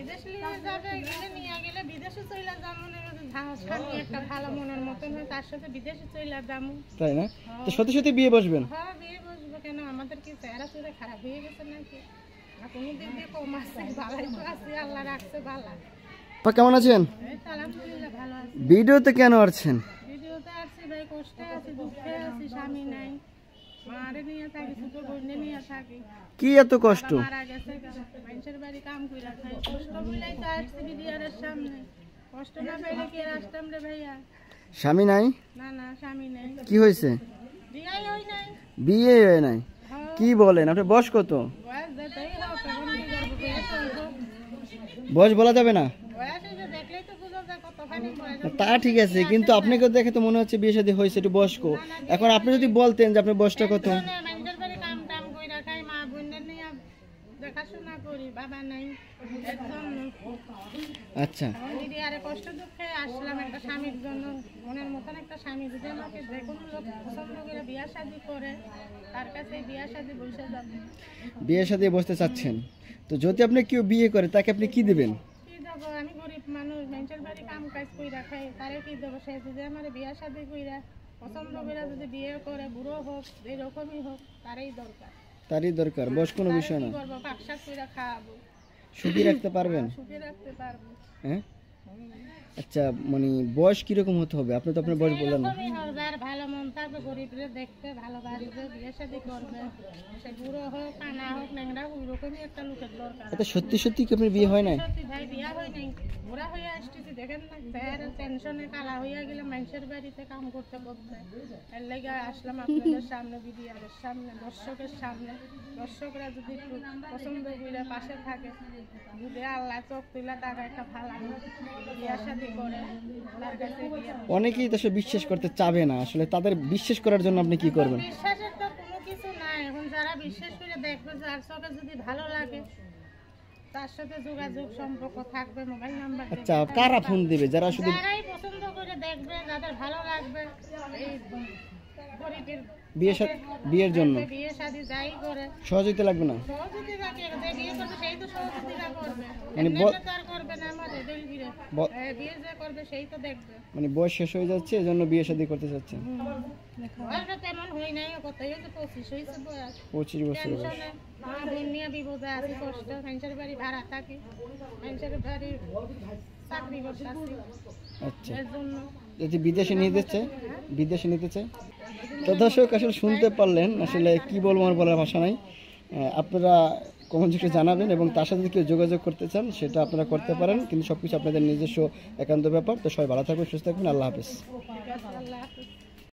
বিদেশ নিয়ে যাবে, গেলে নিয়ে গেলে বিদেশে চলে যাবো, স্বামী একটা ভালো মনের মতন হয় তার সাথে বিদেশে চলে যাবো, তাই না? তো সত্যি সত্যি বিয়ে বসবেন? হ্যাঁ বিয়ে বসবো। কেন আমাদের কি চেহারা চুরে খারাপ হয়ে গেছে নাকি? কোনো দিক দিয়ে কম আছে, ভালোই তো আছে, আল্লাহ রাখছে ভালো। আপা কেমন আছেন? আলহামদুলিল্লাহ ভালো আছি। ভিডিওতে কেন আসছেন? ভিডিওতে আসছি ভাই, কষ্টে আছি, দুঃখে আছি, স্বামী নাই, মারে নিয়ে থাকি, ছোট বোনে নিয়ে থাকি। কি এত কষ্ট? মারা গেছে, মানুষের বাড়ি কাম কইরা খাই, কষ্ট মিলাই তো আসছি ভিডিওর সামনে। কষ্ট না পাইলে কি আসতাম রে ভাইয়া? স্বামী নাই? না না, স্বামী নাই। কি হয়েছে? বিয়াই হই নাই। বিয়ে হয় নাই? কি বলেন? আপনার বয়স কত? বয়স যেতেই হোক, এখন কি করবো, বয়স হোক। বয়স বলা যাবে না? বয়স এই যে দেখলেই তো বুঝা যায় কতখানি বয়স। তা ঠিক আছে, কিন্তু আপনাকে দেখে তো মনে হচ্ছে বিয়ে শাদী হয়েছে, একটু বয়স্ক। এখন আপনি যদি বলতেন যে আপনার বয়সটা কত? মানুষের বাড়ি কাম টাম কইরা খাই, মা বোনের নিয়ে দেখাশোনা করি, বাবা নাই। আচ্ছা, দিদি আরে কষ্ট দুঃখে আসলাম একটা স্বামীর জন্য। মনের মতন একটা স্বামী যদি আমাকে যে কোনো লোক পছন্দ করে বিয়া শাদী করে, তার কাছে বিয়া শাদী বসে যাবে। বিয়ে শাদী বসতে চাচ্ছেন, তো যদি আপনি কেউ বিয়ে করে তাকে আপনি কি দিবেন? কি দেবো, আমি গরিব মানুষ, মানুষের বাড়ি কাম কাজ কইরা খাই, তারে কি দেবো? সে যদি আমার বিয়া শাদী কইরা পছন্দ করে যদি বিয়ে করে, বুড়ো হোক যেরকমই হোক, তারই দরকার। তারই দরকার, বয়স কোনো বিষয় না। করবো, পাকশাক কইরা খাওয়াবো, সুখী রাখতে পারবেন? সুখে রাখতে পারবো। হ্যাঁ, আচ্ছা, মানে বয়স কিরকম হতে হবে? আপনি তো আপনার বয়স বললেন না। যার ভালো মন থাকবে, গরিবরে দেখতে ভালোবাসবে, বিয়ে শাদী করবে, সে বুড়ো হোক কানা হোক ন্যাংরা হোক, ওইরকমই একটা লোকের দরকার। এটা সত্যি সত্যি কি আপনার বিয়ে হয় নাই? সত্যি ভাই বিয়া হয় নাই, বুড়া হয়ে আসতেছি, দেখেন না চেহারা টেনশনে কালা হইয়া গেলে মানুষের বাড়িতে কাম করতে করতে। এর লেগে আসলাম আপনাদের সামনে, ভিডিওর সামনে, দর্শকের সামনে। দর্শকরা যদি একটু পছন্দ করে পাশে থাকে, যদি আল্লাহ চোখ তুলা টাকা একটা ভালো বিয়া শাদী করে, তার কাছে বিয়ে। অনেকেই তো আসলে বিশ্বাস করতে চাবে না, আসলে তাদের বিশ্বাস করার জন্য আপনি কি করবেন? বিশ্বাসের তো কোনো কিছু নাই। এখন যারা বিশ্বাস করে দেখবে, যার চোখে যদি ভালো লাগে তার সাথে যোগাযোগ সম্পর্ক থাকবে, মোবাইল নাম্বার। আচ্ছা, কারা ফোন দিবে? যারা শুধু যারাই পছন্দ করে দেখবে, যাদের ভালো লাগবে, এই গরিবের বিয়ের জন্য বিয়ে শাদী যাই করে সহযোগিতা লাগবে না? সহযোগিতা কে যে বিয়ে করবে সেই তো সহযোগিতা করবে, মানে তো আর করবে না আমাদের বিয়ে যে করবে সেই তো দেখবে। মানে বয়স শেষ হয়ে যাচ্ছে, এজন্য বিয়ে শাদী করতে চাচ্ছেন? বয়সটা তেমন হই নাই, কত হয়েছে 25 হয়েছে বয়স। 25 বছর বয়স। টেনশনে মা বোন নিয়ে বিপদে আছি, কষ্ট, মানুষের বাড়ি ভাড়া থাকি, মানুষের বাড়ি চাকরি করতে আছি। আচ্ছা, এর জন্য যদি বিদেশে নিয়ে যাচ্ছে, বিদেশে নিতে চাই। তো দর্শক আসলে শুনতে পারলেন, আসলে কি বলবো, আমার বলার ভাষা নাই। আপনারা কমেন্ট সেকশনে জানাবেন, এবং তার সাথে যদি কেউ যোগাযোগ করতে চান সেটা আপনারা করতে পারেন, কিন্তু সবকিছু আপনাদের নিজস্ব একান্ত ব্যাপার। তো সবাই ভালো থাকবেন, সুস্থ থাকবেন, আল্লাহ হাফেজ। আল্লাহ হাফেজ।